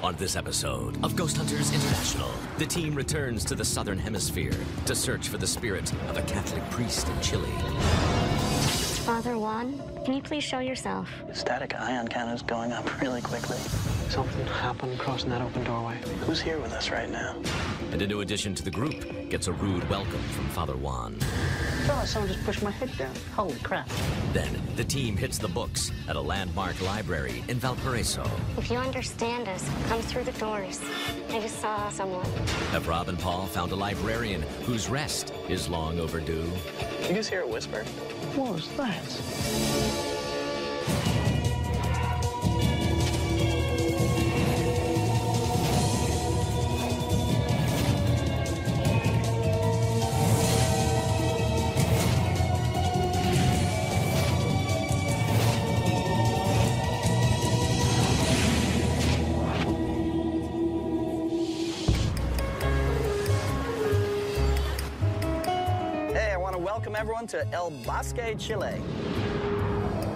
On this episode of Ghost Hunters International, the team returns to the Southern Hemisphere to search for the spirit of a Catholic priest in Chile. Father Juan, can you please show yourself? Static ion count is going up really quickly. Something happened crossing that open doorway. Who's here with us right now? And a new addition to the group gets a rude welcome from Father Juan. Oh, someone just pushed my head down. Holy crap. Then the team hits the books at a landmark library in Valparaiso. If you understand us, come through the doors. I just saw someone. Have Rob and Paul found a librarian whose rest is long overdue? Did you just hear a whisper? What was that? Welcome everyone to El Bosque, Chile.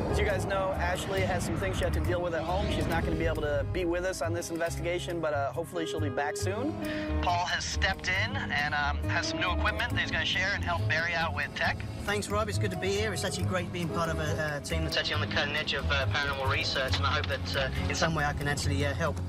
As you guys know, Ashley has some things she had to deal with at home. She's not going to be able to be with us on this investigation, but hopefully she'll be back soon. Paul has stepped in and has some new equipment that he's going to share and help Barry out with tech. Thanks, Rob. It's good to be here. It's actually great being part of a team that's actually on the cutting edge of paranormal research, and I hope that in some way I can actually help.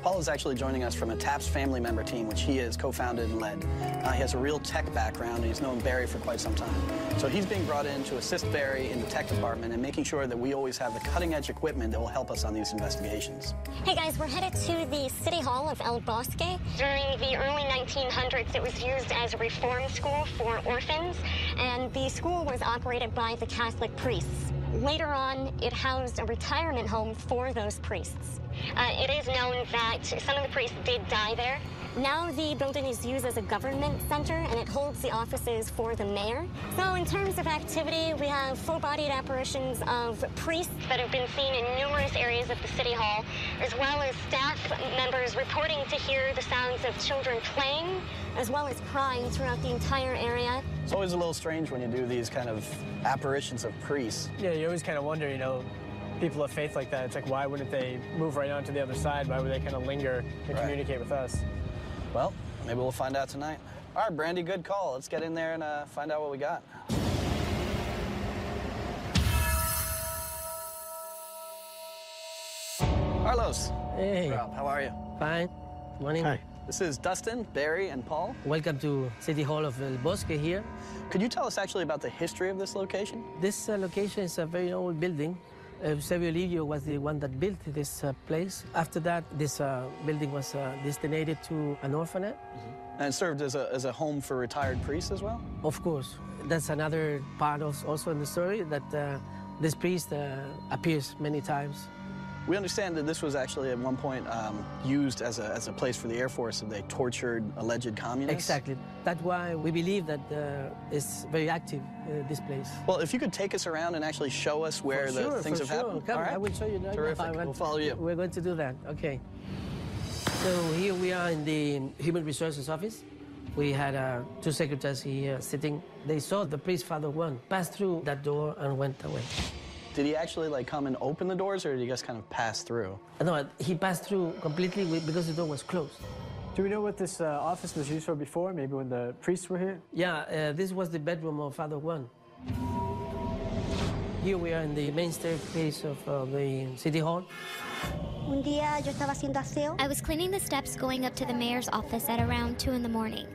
Paul is actually joining us from a TAPS family member team, which he has co-founded and led. He has a real tech background, and he's known Barry for quite some time. So he's being brought in to assist Barry in the tech department and making sure that we always have the cutting-edge equipment that will help us on these investigations. Hey guys, we're headed to the City Hall of El Bosque. During the early 1900s, it was used as a reform school for orphans, and the school was operated by the Catholic priests. Later on, it housed a retirement home for those priests. It is known that some of the priests did die there. Now the building is used as a government center, and it holds the offices for the mayor. So in terms of activity, we have full-bodied apparitions of priests that have been seen in numerous areas of the City Hall, as well as staff members reporting to hear the sounds of children playing, as well as crying throughout the entire area. It's always a little strange when you do these kind of apparitions of priests. Yeah, you always kind of wonder, you know, people of faith like that, it's like, why wouldn't they move right on to the other side? Why would they kind of linger and communicate with us? Well, maybe we'll find out tonight. All right, Brandy, good call. Let's get in there and find out what we got. Carlos. Hey. Rob, how are you? Fine. Morning. Hi. This is Dustin, Barry, and Paul. Welcome to City Hall of El Bosque here. Could you tell us actually about the history of this location? This location is a very old building. Eusebio Livio was the one that built this place. After that, this building was designated to an orphanage. And it served as a home for retired priests as well? Of course. That's another part of also in the story, that this priest appears many times. We understand that this was actually at one point used as a place for the Air Force, and they tortured alleged communists? Exactly. That's why we believe that it's very active, this place. Well, if you could take us around and actually show us where the things have happened. Come, all right. I will show you. Terrific. We'll follow you. We're going to do that. Okay. So here we are in the Human Resources Office. We had two secretaries here sitting. They saw the priest, Father Juan, pass through that door and went away. Did he actually like come and open the doors, or did he just kind of pass through? No, he passed through completely because the door was closed. Do we know what this office was used for before, maybe when the priests were here? Yeah, this was the bedroom of Father Juan. Here we are in the main staircase of the City Hall. I was cleaning the steps going up to the mayor's office at around 2 in the morning.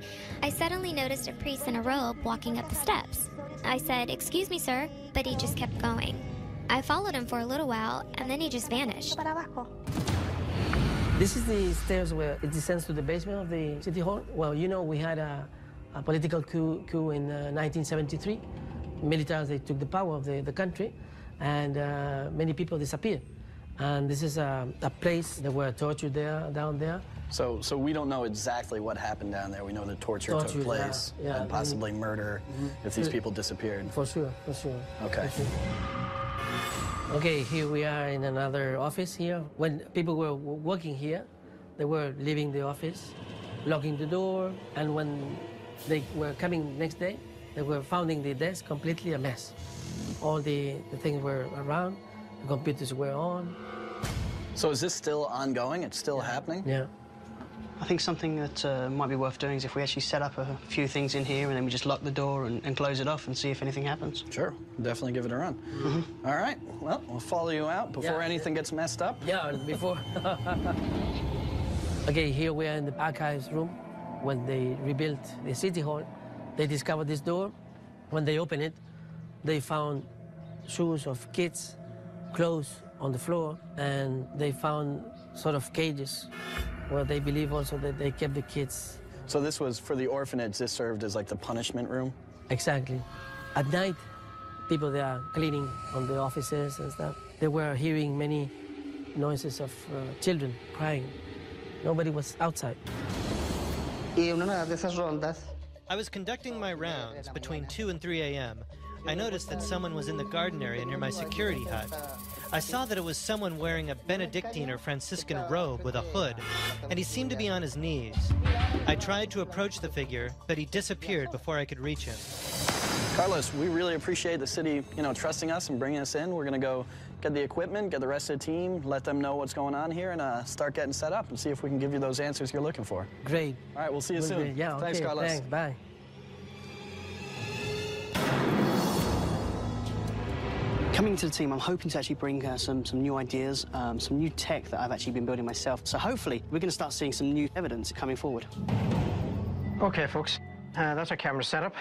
I suddenly noticed a priest in a robe walking up the steps. I said, "Excuse me, sir," but he just kept going. I followed him for a little while, and then he just vanished. This is the stairs where it descends to the basement of the City Hall. Well, you know, we had a political coup in 1973. Militaries, they took the power of the country, and many people disappeared. And this is a place that were tortured down there. So we don't know exactly what happened down there. We know that torture took place and possibly murder if these people disappeared. For sure, for sure. Okay. For sure. Okay, here we are in another office here. When people were working here, they were leaving the office, locking the door, and when they were coming next day, they were finding the desk completely a mess. All the things were around, the computers were on. So is this still ongoing? It's still happening? Yeah. I think something that might be worth doing is if we actually set up a few things in here and then we just lock the door and close it off and see if anything happens. Sure, definitely give it a run. All right, well, we'll follow you out before anything gets messed up. Yeah, before. Okay, here we are in the archives room. When they rebuilt the city hall, they discovered this door. When they opened it, they found shoes of kids, clothes on the floor, and they found sort of cages where they believe also that they kept the kids. So this was, for the orphanage, this served as like the punishment room? Exactly. At night, people they are cleaning on the offices and stuff. They were hearing many noises of children crying. Nobody was outside. I was conducting my rounds between 2 and 3 a.m. I noticed that someone was in the garden area near my security hut. I saw that it was someone wearing a Benedictine or Franciscan robe with a hood, and he seemed to be on his knees. I tried to approach the figure, but he disappeared before I could reach him. Carlos, we really appreciate the city, trusting us and bringing us in. We're gonna go get the equipment, get the rest of the team, let them know what's going on here, and start getting set up and see if we can give you those answers you're looking for. Great. All right, we'll see you soon. Yeah, Thanks, okay, Carlos. Thanks, bye. Coming to the team, I'm hoping to actually bring some new ideas, some new tech that I've actually been building myself. So hopefully, we're going to start seeing some new evidence coming forward. Okay, folks. That's our camera setup.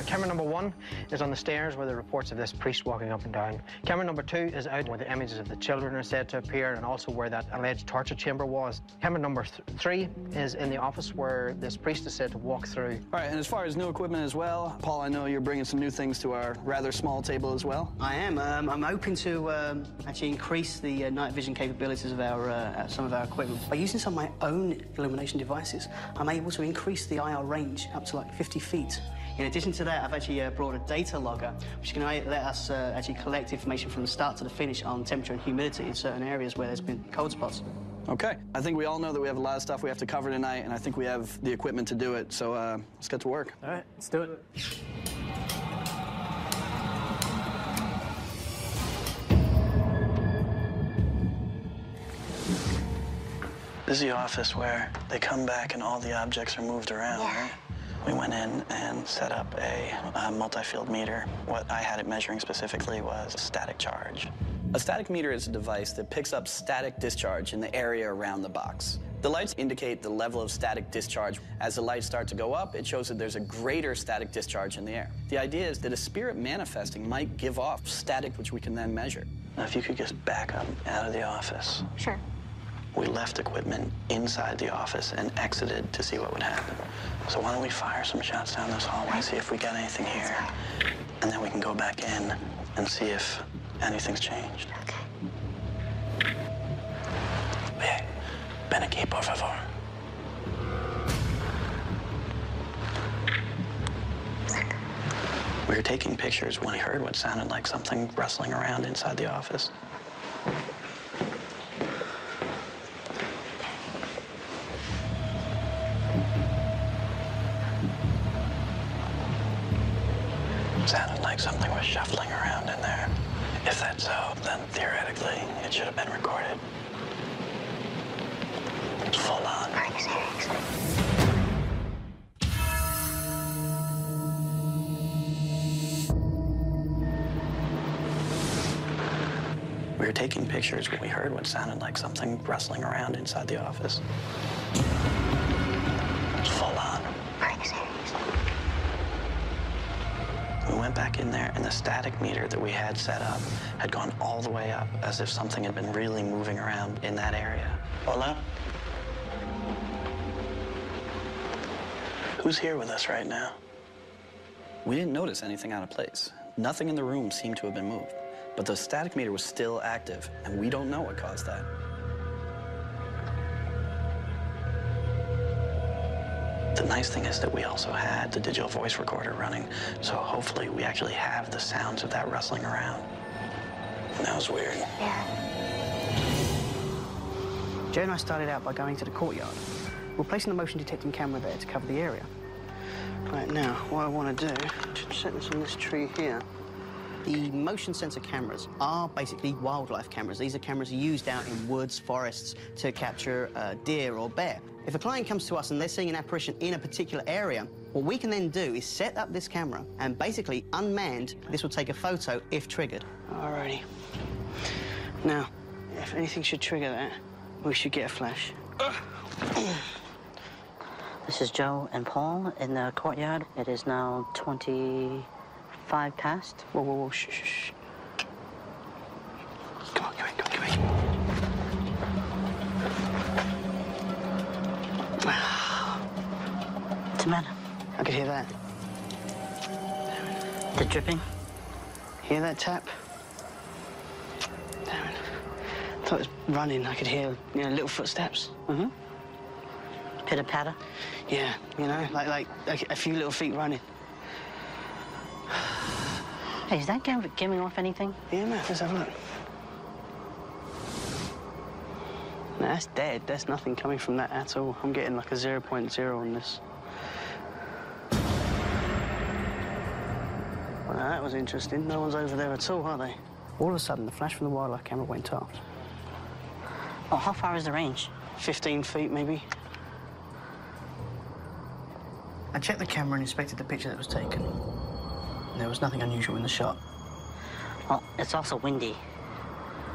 Camera number 1 is on the stairs where the reports of this priest walking up and down. Camera number 2 is out where the images of the children are said to appear and also where that alleged torture chamber was. Camera number 3 is in the office where this priest is said to walk through. All right, and as far as new equipment as well, Paul, I know you're bringing some new things to our rather small table as well. I am. I'm hoping to actually increase the night vision capabilities of some of our equipment. By using some of my own illumination devices, I'm able to increase the IR range up to like 50 feet. In addition to that, I've actually brought a data logger, which can let us actually collect information from the start to the finish on temperature and humidity in certain areas where there's been cold spots. Okay, I think we all know that we have a lot of stuff we have to cover tonight, and I think we have the equipment to do it, so let's get to work. All right, let's do it. This is the office where they come back and all the objects are moved around, right? We went in and set up a multi-field meter. What I had it measuring specifically was a static charge. A static meter is a device that picks up static discharge in the area around the box. The lights indicate the level of static discharge. As the lights start to go up, it shows that there's a greater static discharge in the air. The idea is that a spirit manifesting might give off static, which we can then measure. Now, if you could just back up out of the office. Sure. We left equipment inside the office and exited to see what would happen. So why don't we fire some shots down this hallway, see if we get anything here, and then we can go back in and see if anything's changed. Okay. Oye, ven aquí, por favor. We were taking pictures when we heard what sounded like something rustling around inside the office. Sounded like something was shuffling around in there. If that's so, then theoretically, it should have been recorded. It's full on. We were taking pictures when we heard what sounded like something rustling around inside the office. It's full on. We went back in there, and the static meter that we had set up had gone all the way up, as if something had been really moving around in that area. Hola? Who's here with us right now? We didn't notice anything out of place. Nothing in the room seemed to have been moved, but the static meter was still active, and we don't know what caused that. The nice thing is that we also had the digital voice recorder running, so hopefully we actually have the sounds of that rustling around. And that was weird. Yeah. Joe and I started out by going to the courtyard. We're placing the motion detecting camera there to cover the area. Right now, what I want to do, set this on this tree here. The motion sensor cameras are basically wildlife cameras. These are cameras used out in woods, forests to capture deer or bear. If a client comes to us and they're seeing an apparition in a particular area, what we can then do is set up this camera and basically unmanned, this will take a photo if triggered. Alrighty. Now, if anything should trigger that, we should get a flash. This is Joe and Paul in the courtyard. It is now 25 past. Whoa, whoa, whoa, shh, shh, shh. Come on, come in, come in, come in. What's the matter? I could hear that. The dripping? Hear that tap? Damn it. I thought it was running. I could hear, you know, little footsteps. Mm-hmm. Pitter-patter? Yeah, you know, like a few little feet running. Hey, is that giving off anything? Yeah, man, let's have a look. No, that's dead. There's nothing coming from that at all. I'm getting like a 0.0 on this. Well, that was interesting. No one's over there at all, are they? All of a sudden, the flash from the wildlife camera went off. Oh, how far is the range? 15 feet, maybe. I checked the camera and inspected the picture that was taken. There was nothing unusual in the shot. Well, it's also windy.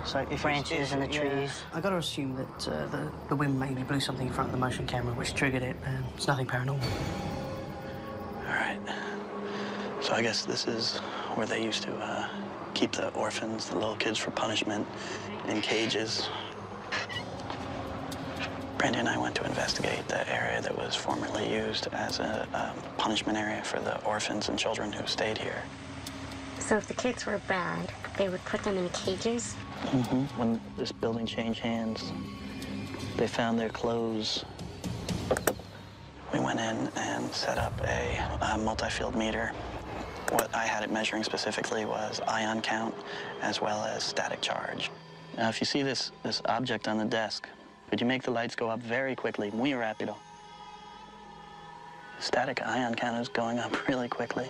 So if branches in the trees. I got to assume that the wind maybe blew something in front of the motion camera, which triggered it, and it's nothing paranormal. All right. So I guess this is where they used to keep the orphans, the little kids for punishment, in cages. Brandy and I went to investigate the area that was formerly used as a punishment area for the orphans and children who stayed here. So if the kids were bad, they would put them in cages? Mm-hmm. When this building changed hands, they found their clothes. We went in and set up a multi-field meter. What I had it measuring specifically was ion count as well as static charge. Now, if you see this object on the desk, could you make the lights go up very quickly? Muy rápido. Static ion count is going up really quickly.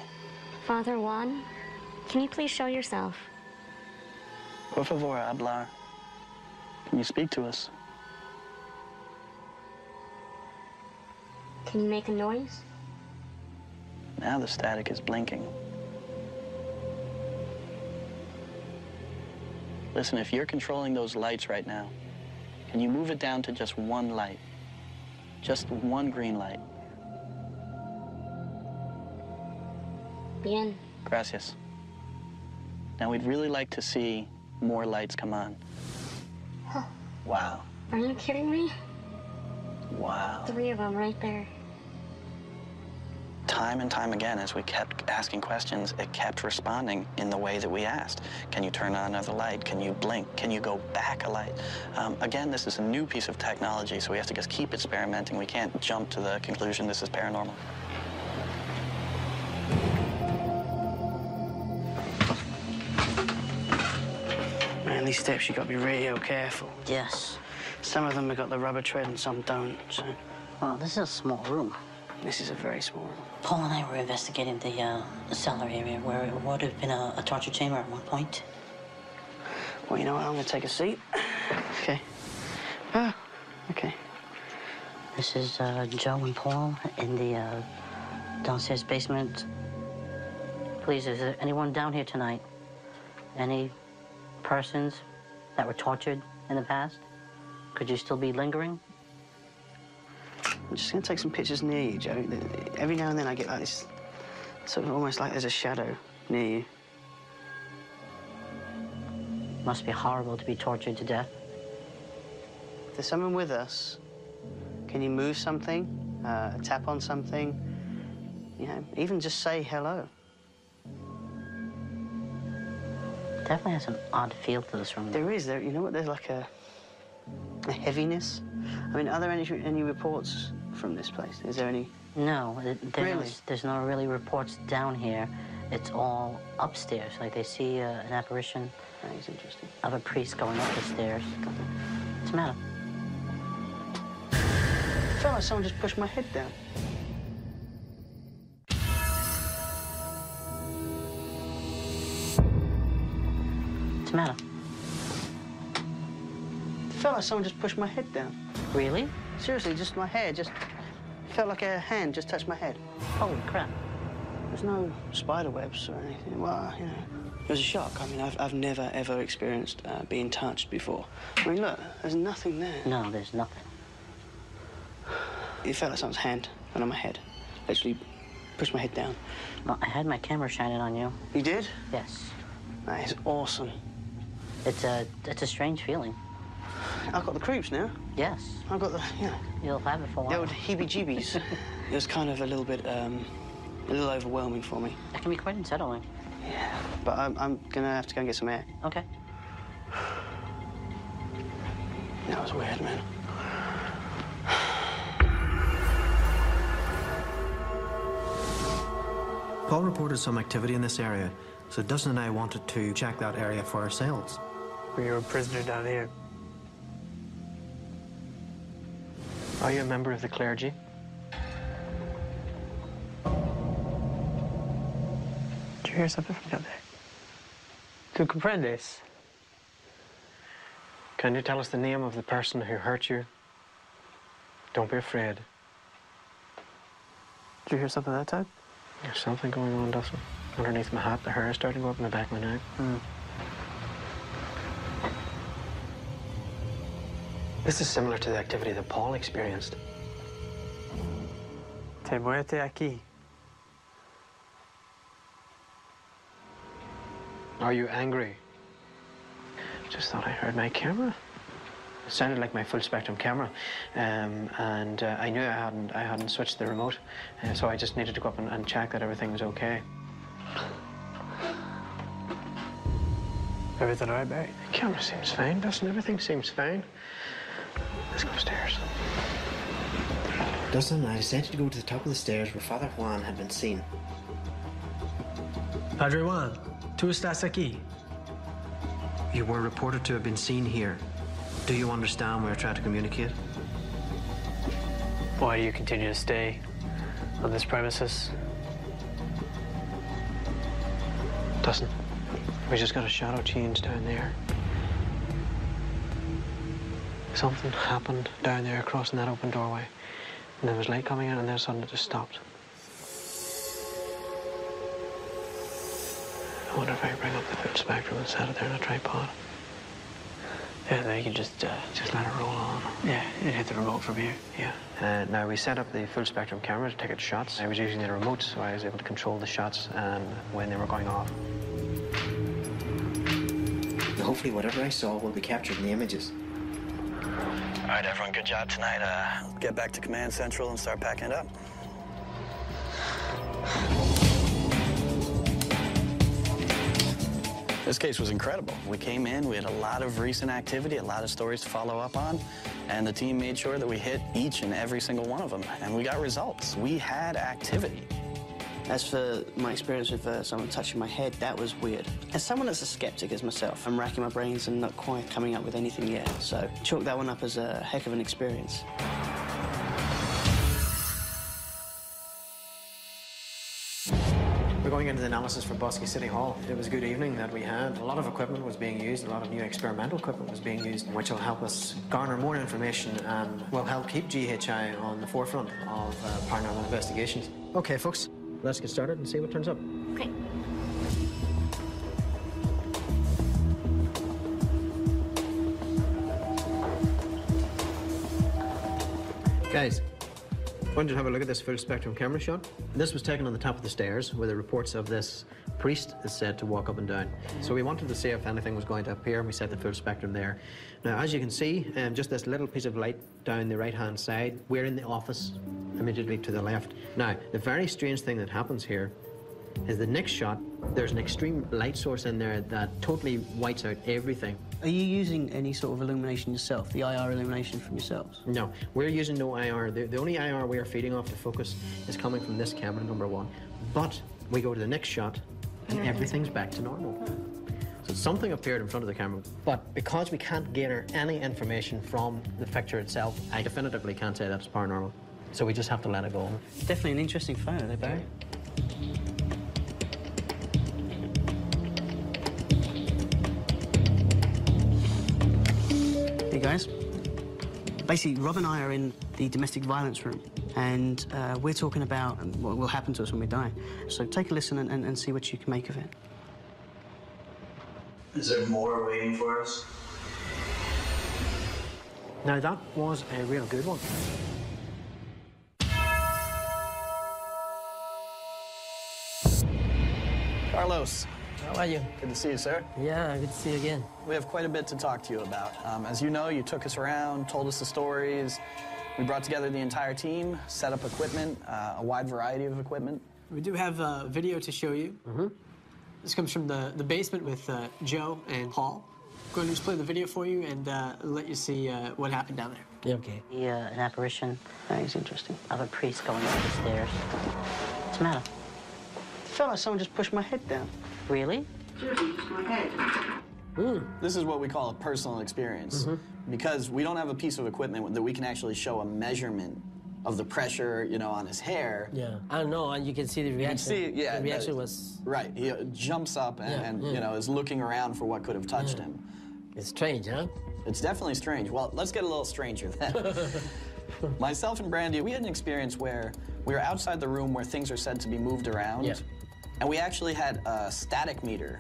Father Juan, can you please show yourself? Por favor, hablar. Can you speak to us? Can you make a noise? Now the static is blinking. Listen, if you're controlling those lights right now, can you move it down to just one light? Just one green light. Bien. Gracias. Now we'd really like to see more lights come on. Huh. Wow. Are you kidding me? Wow. 3 of them right there. Time and time again, as we kept asking questions, it kept responding in the way that we asked. Can you turn on another light? Can you blink? Can you go back a light? Again, this is a new piece of technology, so we have to just keep experimenting. We can't jump to the conclusion this is paranormal. Man, these steps, you got to be real careful. Yes. Some of them have got the rubber tread and some don't, so... Well, this is a small room. This is a very small room. Paul and I were investigating the cellar area where it would have been a torture chamber at one point. Well, you know what? I'm going to take a seat. Okay. Ah, okay. This is Joe and Paul in the downstairs basement. Please, is there anyone down here tonight? Any persons that were tortured in the past? Could you still be lingering? I'm just going to take some pictures near you, Joe. Every now and then I get like this, sort of almost like there's a shadow near you. Must be horrible to be tortured to death. If there's someone with us, can you move something, tap on something, you know, even just say hello? Definitely has an odd feel to this room. There is. You know what? There's like a heaviness. I mean, are there any reports from this place? Is there any? No, Really? There's no really reports down here. It's all upstairs. Like they see an apparition. That is interesting. Of a priest going up the stairs. What's the matter? I felt like someone just pushed my head down. the matter? It felt like someone just pushed my head down. Really? Seriously, just my hair just felt like a hand just touched my head. Holy crap. There's no spider webs or anything. Well, you know, it was a shock. I mean, I've never, ever experienced being touched before. I mean, look, there's nothing there. No, there's nothing. It felt like someone's hand went on my head. Literally pushed my head down. Well, I had my camera shining on you. You did? Yes. That is awesome. It's a strange feeling. I've got the creeps now. Yes. I've got the, You'll have it for a while. the old heebie-jeebies. It was kind of a little bit, a little overwhelming for me. That can be quite unsettling. Yeah, but I'm gonna have to go and get some air. Okay. That was weird, man. Paul reported some activity in this area, so Dustin and I wanted to check that area for ourselves. We were a prisoner down here. Are you a member of the clergy? Did you hear something from down there? Tu comprendes? Can you tell us the name of the person who hurt you? Don't be afraid. Did you hear something that time? There's something going on, Dustin. Underneath my hat, the hair is starting to go up in the back of my neck. This is similar to the activity that Paul experienced. Te muerte aquí. Are you angry? Just thought I heard my camera. It sounded like my full spectrum camera, and I knew I hadn't switched the remote, so I just needed to go up and check that everything was okay. Everything all right, Barry? The camera seems fine, Dustin. Everything seems fine. Let's go upstairs. Dustin and I decided to go to the top of the stairs where Father Juan had been seen. Padre Juan, tú estás aquí. You were reported to have been seen here. Do you understand we're trying to communicate? Why do you continue to stay on this premises? Dustin, we just got a shadow change down there. Something happened down there crossing that open doorway. And there was light coming in and then suddenly it just stopped. I wonder if I bring up the full spectrum and set it there on a tripod. Yeah, then you can just let it roll on. Yeah, you hit the remote from here. Yeah. Now, we set up the full spectrum camera to take its shots. I was using the remote, so I was able to control the shots and when they were going off. Hopefully, whatever I saw will be captured in the images. All right, everyone, good job tonight. Get back to Command Central and start packing it up. This case was incredible. We came in, we had a lot of recent activity, a lot of stories to follow up on, and the team made sure that we hit each and every single one of them, and we got results. We had activity. As for my experience with someone touching my head, that was weird. As someone that's a skeptic as myself, I'm racking my brains and not quite coming up with anything yet, so chalk that one up as a heck of an experience. We're going into the analysis for Bosque City Hall. It was a good evening that we had. A lot of equipment was being used, a lot of new experimental equipment was being used, which will help us garner more information and will help keep GHI on the forefront of paranormal investigations. Okay, folks, let's get started and see what turns up. Okay. Guys, I wanted to have a look at this full spectrum camera shot. This was taken on the top of the stairs where the reports of this priest is said to walk up and down. So we wanted to see if anything was going to appear and we set the full spectrum there. Now, as you can see, just this little piece of light down the right-hand side, we're in the office immediately to the left. Now, the very strange thing that happens here is the next shot, there's an extreme light source in there that totally whites out everything. Are you using any sort of illumination yourself, the IR illumination from yourselves? No, we're using no IR. The only IR we are feeding off the focus is coming from this camera, number one. But we go to the next shot and everything's back to normal. So something appeared in front of the camera, but because we can't gather any information from the picture itself, I definitively can't say that's paranormal. So we just have to let it go. Definitely an interesting photo there, Barry. guys. Basically, Rob and I are in the domestic violence room, and we're talking about what will happen to us when we die. So take a listen and see what you can make of it. Is there more waiting for us? Now, that was a real good one. Carlos. How are you? Good to see you, sir. Yeah, good to see you again. We have quite a bit to talk to you about. As you know, you took us around, told us the stories. We brought together the entire team, set up equipment, a wide variety of equipment. We do have a video to show you. This comes from the basement with Joe and Paul. I'm going to just play the video for you and let you see what happened down there. Yeah, okay. An apparition. That is interesting. Of a priest going up the stairs. What's the matter? It felt like someone just pushed my head down. Really? This is what we call a personal experience. Because we don't have a piece of equipment that we can actually show a measurement of the pressure, you know, on his hair. Yeah, I don't know, and you can see the reaction. You can see, yeah. The reaction was... Right, he jumps up and you know, is looking around for what could have touched him. It's strange, huh? It's definitely strange. Well, let's get a little stranger then. Myself and Brandy, we had an experience where we were outside the room where things are said to be moved around, and we actually had a static meter.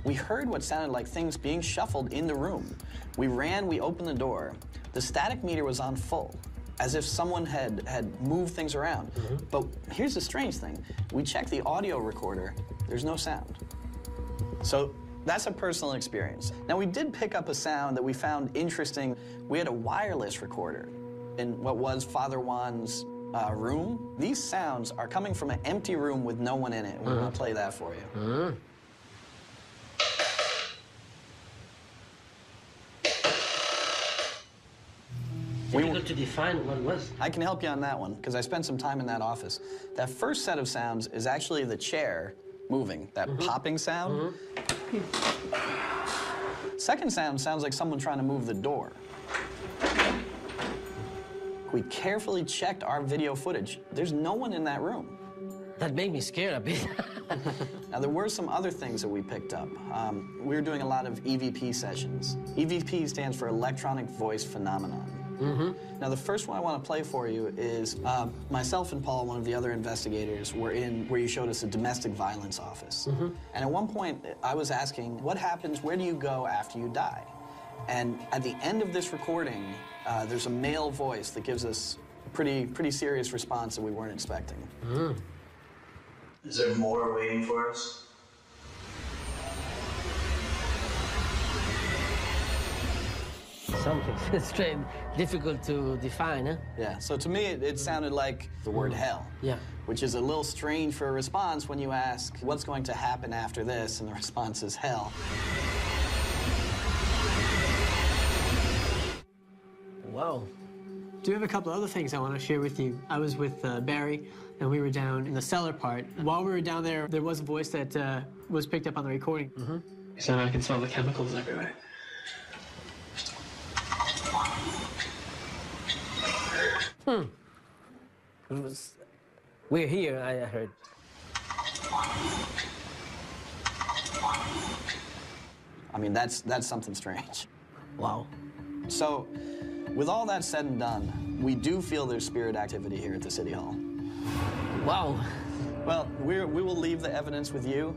We heard what sounded like things being shuffled in the room. We ran, we opened the door. The static meter was on full, as if someone had moved things around. But here's the strange thing. We checked the audio recorder, there's no sound. So that's a personal experience. Now, we did pick up a sound that we found interesting. We had a wireless recorder in what was Father Juan's room. These sounds are coming from an empty room with no one in it. We're gonna play that for you. Difficult to define what it was. I can help you on that one, because I spent some time in that office. That first set of sounds is actually the chair moving, that popping sound. Second sound sounds like someone trying to move the door. We carefully checked our video footage. There's no one in that room. That made me scared a bit. Now, there were some other things that we picked up. We were doing a lot of EVP sessions. EVP stands for Electronic Voice Phenomenon. Now, the first one I want to play for you is myself and Paul, one of the other investigators, were in where you showed us a domestic violence office. And at one point, I was asking, what happens, where do you go after you die? And at the end of this recording, there's a male voice that gives us a pretty serious response that we weren't expecting. Is there more waiting for us? Something strange, difficult to define, huh? Yeah, so to me, it sounded like the word hell. Yeah. Which is a little strange for a response when you ask, what's going to happen after this? And the response is hell. Wow. Do have a couple other things I want to share with you. I was with Barry, and we were down in the cellar part. While we were down there was a voice that was picked up on the recording. So I can smell the chemicals everywhere. We're here, I heard. I mean, that's something strange. Wow. So, with all that said and done, we do feel there's spirit activity here at the City Hall. Wow. Well, we will leave the evidence with you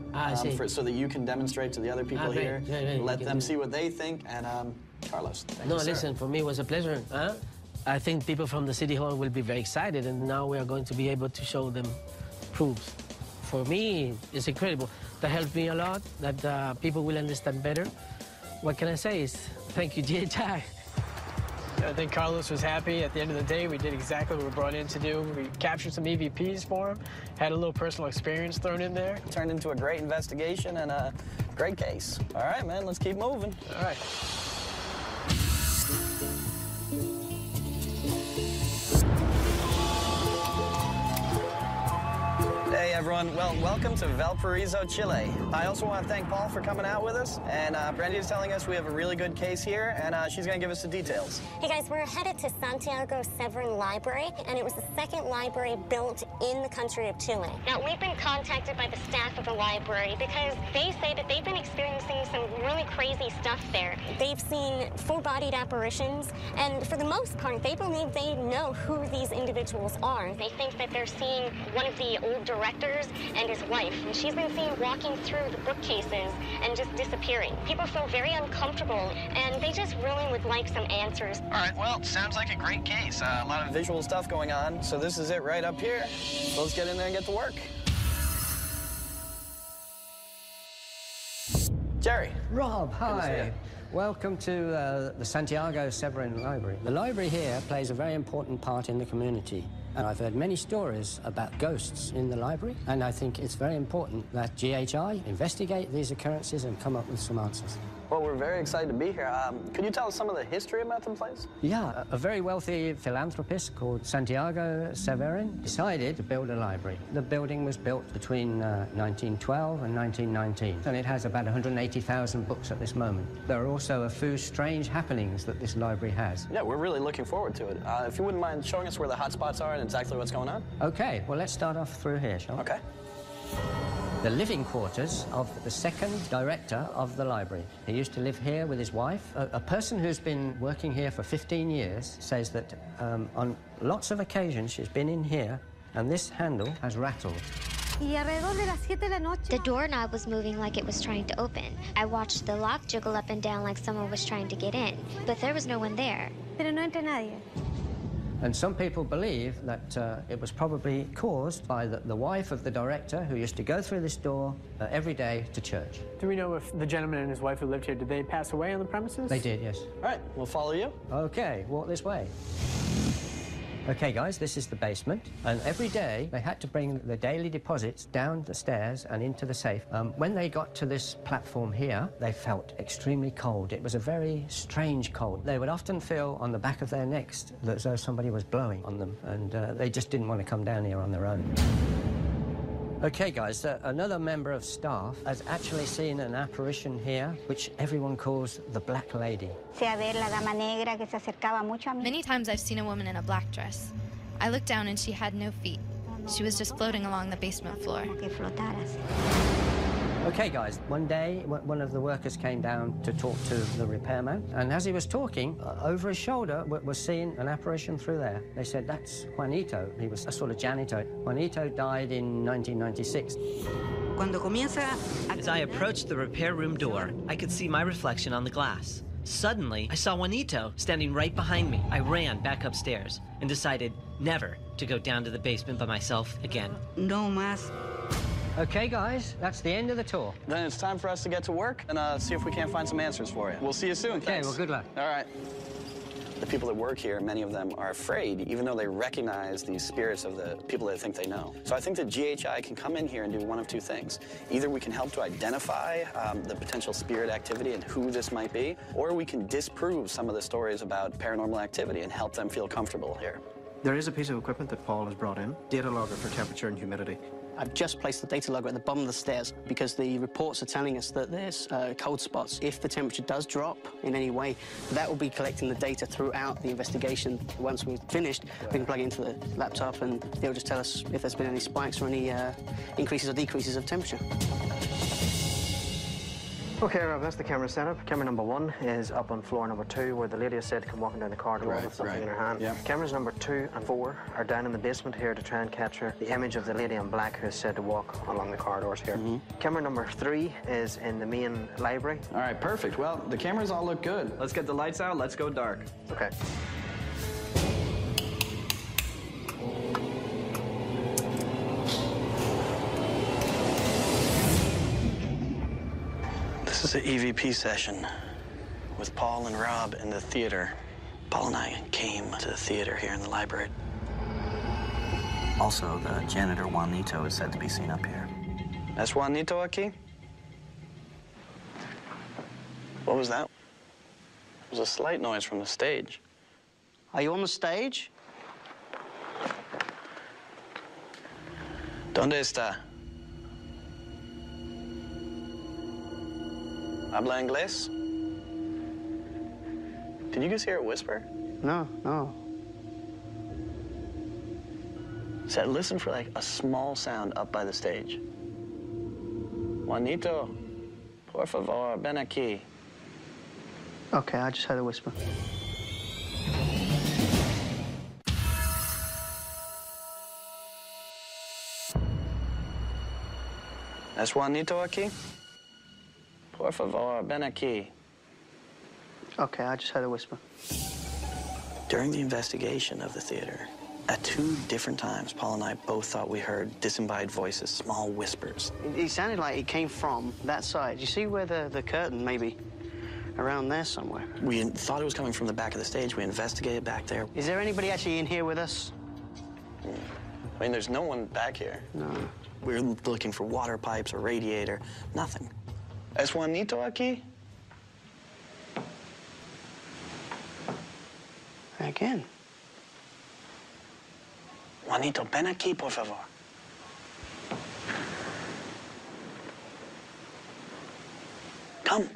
so that you can demonstrate to the other people here. Let them see what they think. And Carlos, thank you, sir. Listen, for me it was a pleasure. I think people from the City Hall will be very excited, and now we are going to be able to show them proofs. For me, it's incredible. That helped me a lot, that people will understand better. What can I say is thank you, GHI. I think Carlos was happy. At the end of the day, we did exactly what we were brought in to do. We captured some EVPs for him, had a little personal experience thrown in there. Turned into a great investigation and a great case. All right, man, let's keep moving. All right. Hey, everyone. Well, welcome to Valparaiso, Chile. I also want to thank Paul for coming out with us. And Brandy is telling us we have a really good case here, and she's going to give us the details. Hey guys, we're headed to Santiago Severin Library, and it was the second library built in the country of Chile. Now, we've been contacted by the staff of the library because they say that they've been experiencing some really crazy stuff there. They've seen full-bodied apparitions, and for the most part, they believe they know who these individuals are. They think that they're seeing one of the old directors and his wife, and she's been seen walking through the bookcases and just disappearing. People feel very uncomfortable, and they just really would like some answers. All right, well, sounds like a great case. A lot of visual stuff going on, so this is it right up here. So let's get in there and get to work. Jerry. Rob, hi. Welcome to the Santiago Severin Library. The library here plays a very important part in the community. And I've heard many stories about ghosts in the library, and I think it's very important that GHI investigate these occurrences and come up with some answers. Well, we're very excited to be here. Could you tell us some of the history about the place? Yeah, a very wealthy philanthropist called Santiago Severin decided to build a library. The building was built between 1912 and 1919, and it has about 180,000 books at this moment. There are also a few strange happenings that this library has. Yeah, we're really looking forward to it. If you wouldn't mind showing us where the hot spots are and exactly what's going on? Okay, well, let's start off through here, shall we? Okay. The living quarters of the second director of the library. He used to live here with his wife. A person who's been working here for 15 years says that on lots of occasions she's been in here and this handle has rattled. The doorknob was moving like it was trying to open. I watched the lock jiggle up and down like someone was trying to get in, but there was no one there. Pero no entra nadie. And some people believe that it was probably caused by the wife of the director who used to go through this door every day to church. Do we know if the gentleman and his wife who lived here, did they pass away on the premises? They did, yes. All right, we'll follow you. Okay, walk this way. Okay, guys, this is the basement, and every day they had to bring the daily deposits down the stairs and into the safe. When they got to this platform here, they felt extremely cold. It was a very strange cold. They would often feel on the back of their necks as though somebody was blowing on them, and they just didn't want to come down here on their own. Okay, guys, another member of staff has actually seen an apparition here, which everyone calls the Black Lady. Many times I've seen a woman in a black dress. I looked down and she had no feet. She was just floating along the basement floor. Okay, guys, one day one of the workers came down to talk to the repairman, and as he was talking, over his shoulder was seen an apparition through there. They said, that's Juanito. He was a sort of janitor. Juanito died in 1996. As I approached the repair room door, I could see my reflection on the glass. Suddenly, I saw Juanito standing right behind me. I ran back upstairs and decided never to go down to the basement by myself again. No más. Okay, guys, that's the end of the tour. Then it's time for us to get to work and see if we can't find some answers for you. We'll see you soon. Okay, Thanks. well, good luck. All right. The people that work here, many of them are afraid, even though they recognize these spirits of the people they think they know. So I think that GHI can come in here and do one of two things. Either we can help to identify the potential spirit activity and who this might be, or we can disprove some of the stories about paranormal activity and help them feel comfortable here. There is a piece of equipment that Paul has brought in, data logger for temperature and humidity. I've just placed the data logger at the bottom of the stairs because the reports are telling us that there's cold spots. If the temperature does drop in any way, that will be collecting the data throughout the investigation. Once we've finished, we can plug it into the laptop and they'll just tell us if there's been any spikes or any increases or decreases of temperature. Okay, Rob, that's the camera setup. Camera number 1 is up on floor number 2, where the lady has said to come walking down the corridor with something in her hand. Yeah. Cameras number 2 and 4 are down in the basement here to try and capture the image of the lady in black who is said to walk along the corridors here. Camera number 3 is in the main library. All right, perfect. Well, the cameras all look good. Let's get the lights out. Let's go dark. Okay. This is an EVP session with Paul and Rob in the theater. Paul and I came to the theater here in the library. Also, the janitor Juanito is said to be seen up here. ¿Es Juanito aquí? What was that? It was a slight noise from the stage. Are you on the stage? ¿Dónde está? Habla inglés? Did you just hear a whisper? No, no. Said, listen for like a small sound up by the stage. Juanito, por favor, ven aquí. Okay, I just heard a whisper. ¿Es Juanito aquí? Por favor, ven aquí. Okay, I just heard a whisper. During the investigation of the theater, at 2 different times, Paul and I both thought we heard disembodied voices, small whispers. It sounded like it came from that side. You see where the curtain, maybe around there somewhere? We thought it was coming from the back of the stage. We investigated back there. Is there anybody actually in here with us? I mean, there's no one back here. No. We're looking for water pipes or radiator, nothing. ¿Es Juanito aquí? Again. Juanito, ven aquí, por favor. Come.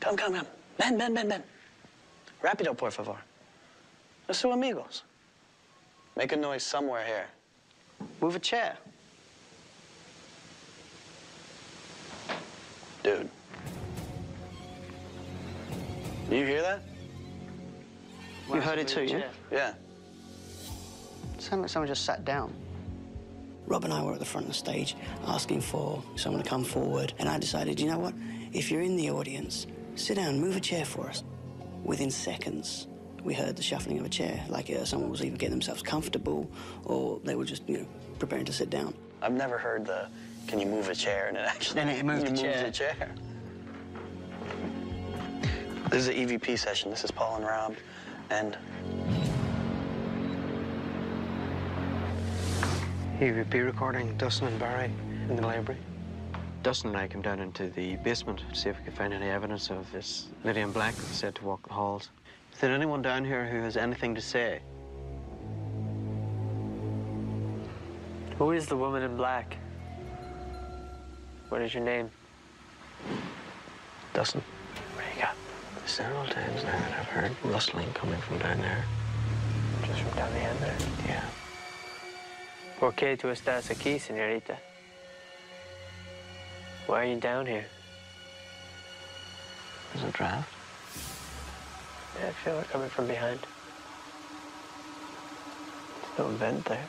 Ven. Rápido, por favor. Es sus amigos. Make a noise somewhere here. Move a chair. Dude. Do you hear that? You heard it too, yeah? Yeah. It sounded like someone just sat down. Rob and I were at the front of the stage asking for someone to come forward, and I decided, you know what? If you're in the audience, sit down, move a chair for us. Within seconds, we heard the shuffling of a chair, like someone was either getting themselves comfortable or they were just, preparing to sit down. I've never heard the, can you move a chair? And it actually Then it moved the chair. moves the chair. This is an EVP session. This is Paul and Rob, and EVP recording, Dustin and Barry in the library. Dustin and I came down into the basement to see if we could find any evidence of this lady in black that was said to walk the halls. Is there anyone down here who has anything to say? Who is the woman in black? What is your name? Dustin. What do you got? Several times now that I've heard rustling coming from down there. Just from down the end there? Yeah. ¿Por qué tú estás aquí, señorita? Why are you down here? There's a draft. Yeah, I feel it coming from behind. There's no vent there.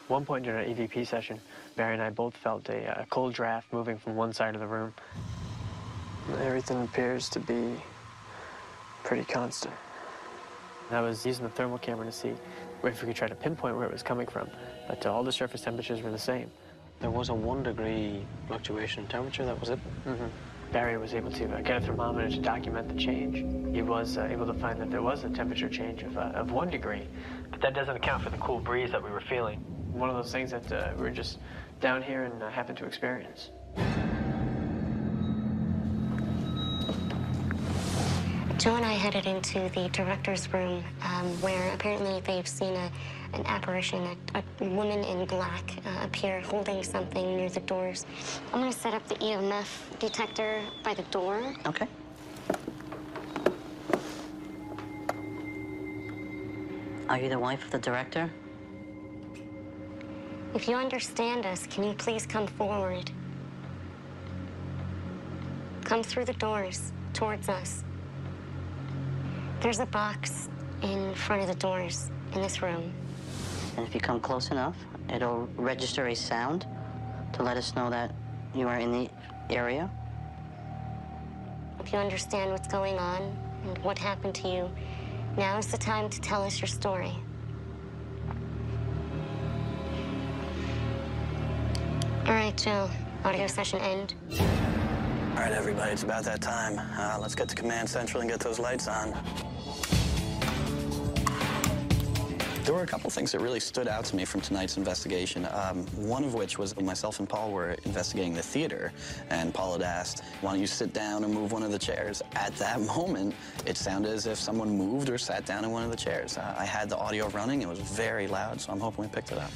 One point during our EVP session, Barry and I both felt a cold draft moving from one side of the room. Everything appears to be pretty constant. I was using the thermal camera to see if we could try to pinpoint where it was coming from, but all the surface temperatures were the same. There was a 1 degree fluctuation in temperature, that was it? Barry was able to get a thermometer to document the change. He was able to find that there was a temperature change of 1 degree, but that doesn't account for the cool breeze that we were feeling. One of those things that we were just down here and happened to experience. Joe and I headed into the director's room where apparently they've seen an apparition, a woman in black appear holding something near the doors. I'm going to set up the EMF detector by the door. Okay. Are you the wife of the director? If you understand us, can you please come forward? Come through the doors towards us. There's a box in front of the doors in this room. And if you come close enough, it'll register a sound to let us know that you are in the area. If you understand what's going on and what happened to you, now is the time to tell us your story. All right, Joe, audio session end. all right, everybody, it's about that time. Let's get to Command Central and get those lights on. There were a couple things that really stood out to me from tonight's investigation, one of which was myself and Paul were investigating the theater, and Paul had asked, why don't you sit down and move one of the chairs? At that moment, it sounded as if someone moved or sat down in one of the chairs. I had the audio running. It was very loud, so I'm hoping we picked it up.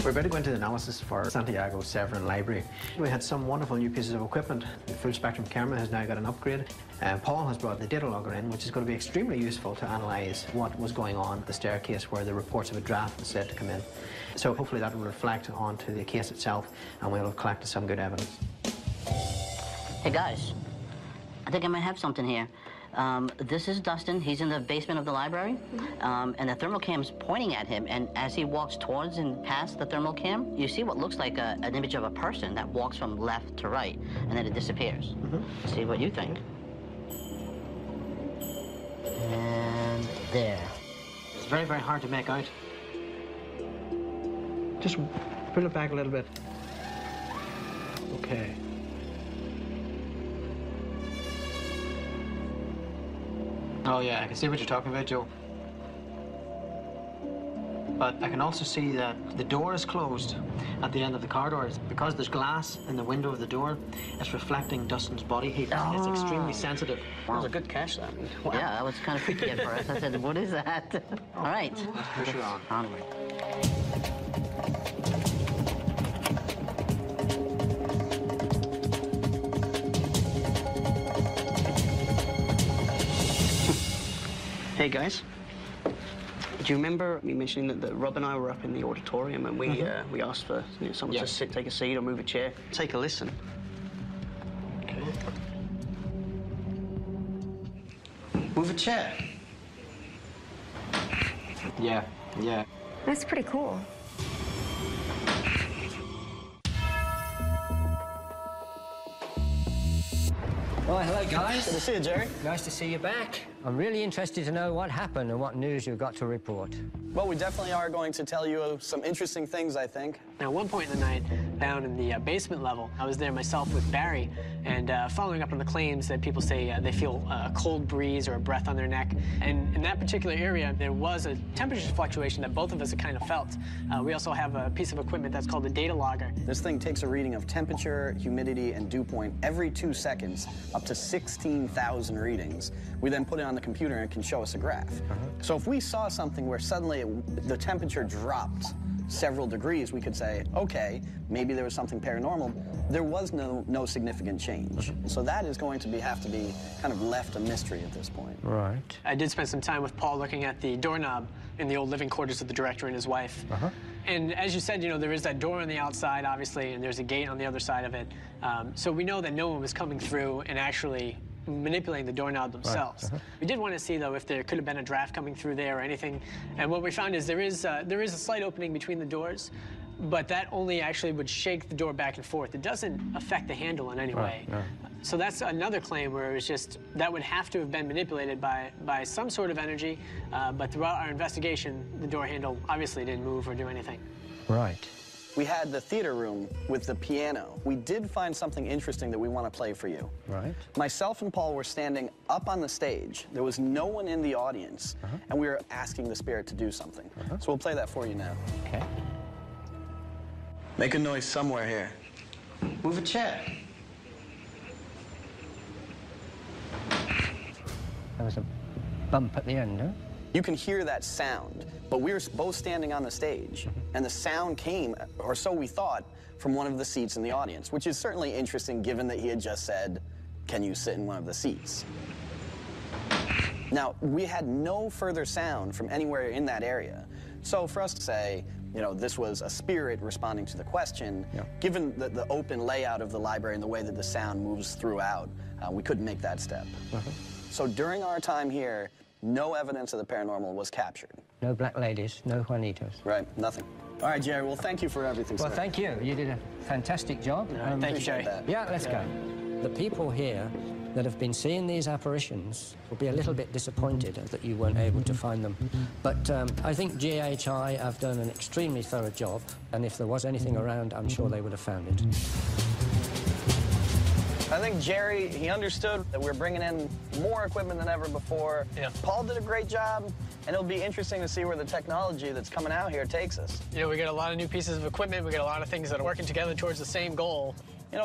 We're about to go into the analysis for Santiago Severin Library. We had some wonderful new pieces of equipment. The full spectrum camera has now got an upgrade. Paul has brought the data logger in, which is going to be extremely useful to analyse what was going on at the staircase where the reports of a draft was said to come in. So hopefully that will reflect onto the case itself, and we'll have collected some good evidence. Hey guys, I think I might have something here. This is Dustin. He's in the basement of the library, and the thermal cam's pointing at him, and as he walks towards and past the thermal cam, you see what looks like an image of a person that walks from left to right, and then it disappears. See what you think. And there. It's very, very hard to make out. Just pull it back a little bit. Okay. Oh yeah, I can see what you're talking about, Joe. But I can also see that the door is closed at the end of the corridor. Because there's glass in the window of the door, it's reflecting Dustin's body heat. It's extremely sensitive. That was a good catch, that. Wow. Yeah, I was kind of freaky at first. I said, what is that? All right. Let's push her on. Onward. Hey guys, do you remember me mentioning that Rob and I were up in the auditorium and we asked for someone to take a seat or move a chair? Take a listen. Okay. Move a chair. Yeah. That's pretty cool. Well, hello, guys. Good to see you, Jerry. Nice to see you back. I'm really interested to know what happened and what news you've got to report. Well, we definitely are going to tell you some interesting things, I think. Now, at one point in the night, down in the basement level, I was there myself with Barry, and following up on the claims that people say they feel a cold breeze or a breath on their neck. And in that particular area, there was a temperature fluctuation that both of us had kind of felt. We also have a piece of equipment that's called the data logger. This thing takes a reading of temperature, humidity, and dew point every 2 seconds, up to 16,000 readings. We then put it on the computer and it can show us a graph. So if we saw something where suddenly the temperature dropped several degrees, we could say, okay, maybe there was something paranormal. There was no significant change. So that is going to have to be kind of left a mystery at this point. Right. I did spend some time with Paul looking at the doorknob in the old living quarters of the director and his wife. And as you said, there is that door on the outside, obviously, and there's a gate on the other side of it. So we know that no one was coming through and actually manipulating the doorknob themselves. We did want to see, though, if there could have been a draft coming through there or anything. And what we found is there is a slight opening between the doors, but that only actually would shake the door back and forth. It doesn't affect the handle in any way. So that's another claim where it was just, that would have to have been manipulated by some sort of energy, but throughout our investigation, the door handle obviously didn't move or do anything. Right. We had the theater room with the piano. We did find something interesting that we want to play for you. Right. Myself and Paul were standing up on the stage. There was no one in the audience, and we were asking the spirit to do something. So we'll play that for you now. Okay. Make a noise somewhere here. Move a chair. There was a bump at the end, huh? You can hear that sound, but we were both standing on the stage, and the sound came, or so we thought, from one of the seats in the audience, which is certainly interesting given that he had just said, can you sit in one of the seats? Now, we had no further sound from anywhere in that area. So for us to say, this was a spirit responding to the question, given the open layout of the library and the way that the sound moves throughout, we couldn't make that step. So during our time here, no evidence of the paranormal was captured. No black ladies, no Juanitos. Right, nothing. All right, Jerry, well, thank you for everything, Well, sir. thank you. You did a fantastic job. Thank you, Jerry. Yeah, let's go. The people here that have been seeing these apparitions will be a little bit disappointed that you weren't able to find them. But I think GHI have done an extremely thorough job, and if there was anything around, I'm sure they would have found it. I think Jerry, he understood that we're bringing in more equipment than ever before. Paul did a great job, and it'll be interesting to see where the technology that's coming out here takes us. We got a lot of new pieces of equipment. We got a lot of things that are working together towards the same goal.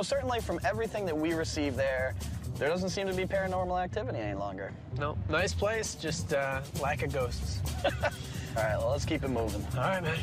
Certainly from everything that we received there doesn't seem to be paranormal activity any longer. No, nice place, just lack of ghosts. All right, well, let's keep it moving. All right, man.